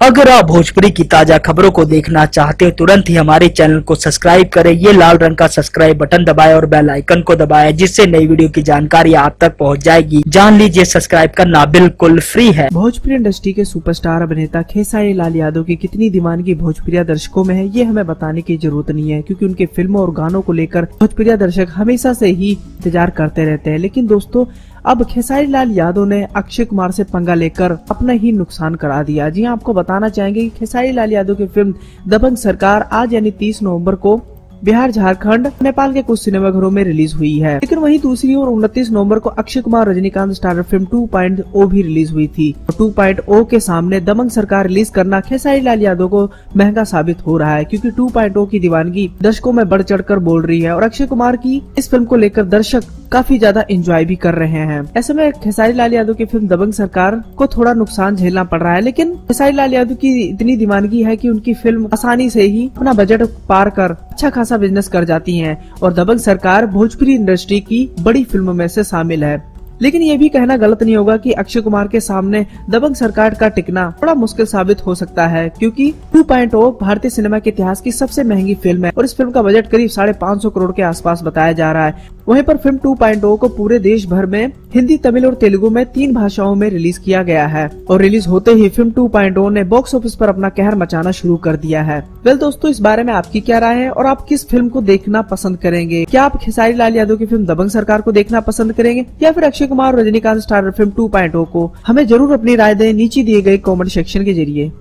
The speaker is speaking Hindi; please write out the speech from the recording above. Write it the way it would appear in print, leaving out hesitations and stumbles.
अगर आप भोजपुरी की ताजा खबरों को देखना चाहते हो तुरंत ही हमारे चैनल को सब्सक्राइब करें। ये लाल रंग का सब्सक्राइब बटन दबाएं और बेल आइकन को दबाएं, जिससे नई वीडियो की जानकारी आप तक पहुंच जाएगी। जान लीजिए सब्सक्राइब करना बिल्कुल फ्री है। भोजपुरी इंडस्ट्री के सुपरस्टार अभिनेता खेसारी लाल यादव की कितनी दीवानगी भोजपुरी दर्शकों में है, ये हमें बताने की जरूरत नहीं है, क्योंकि उनके फिल्मों और गानों को लेकर भोजपुरी दर्शक हमेशा से ही इंतजार करते रहते हैं। लेकिन दोस्तों, अब खेसारी लाल यादव ने अक्षय कुमार से पंगा लेकर अपना ही नुकसान करा दिया। जी हाँ, आपको बताना चाहेंगे कि खेसारी लाल यादव की फिल्म दबंग सरकार आज यानी 30 नवंबर को बिहार, झारखंड, नेपाल के कुछ सिनेमाघरों में रिलीज हुई है। लेकिन वहीं दूसरी ओर 29 नवंबर को अक्षय कुमार रजनीकांत स्टारर फिल्म 2.0 भी रिलीज हुई थी। 2.0 के सामने दबंग सरकार रिलीज करना खेसारी लाल यादव को महंगा साबित हो रहा है, क्योंकि 2.0 की दीवानगी दर्शकों में बढ़ चढ़कर बोल रही है और अक्षय कुमार की इस फिल्म को लेकर दर्शक काफी ज्यादा एंजॉय भी कर रहे हैं। ऐसे में खेसारी लाल यादव की फिल्म दबंग सरकार को थोड़ा नुकसान झेलना पड़ रहा है, लेकिन खेसारी लाल यादव की इतनी दीवानगी है कि उनकी फिल्म आसानी से ही अपना बजट पार कर अच्छा खासा बिजनेस कर जाती हैं और दबंग सरकार भोजपुरी इंडस्ट्री की बड़ी फिल्मों में से शामिल है। लेकिन ये भी कहना गलत नहीं होगा कि अक्षय कुमार के सामने दबंग सरकार का टिकना थोड़ा मुश्किल साबित हो सकता है, क्योंकि 2.0 भारतीय सिनेमा के इतिहास की सबसे महंगी फिल्म है और इस फिल्म का बजट करीब 550 करोड़ के आसपास बताया जा रहा है। वहीं पर फिल्म 2.0 को पूरे देश भर में हिंदी, तमिल और तेलुगु में 3 भाषाओं में रिलीज किया गया है और रिलीज होते ही फिल्म 2.0 ने बॉक्स ऑफिस पर अपना कहर मचाना शुरू कर दिया है। वेल दोस्तों, इस बारे में आपकी क्या राय है और आप किस फिल्म को देखना पसंद करेंगे? क्या आप खेसारी लाल यादव की फिल्म दबंग सरकार को देखना पसंद करेंगे या फिर अक्षय कुमार और रजनीकांत स्टारर फिल्म 2.0 को? हमें जरूर अपनी राय दें नीचे दिए गए कमेंट सेक्शन के जरिए।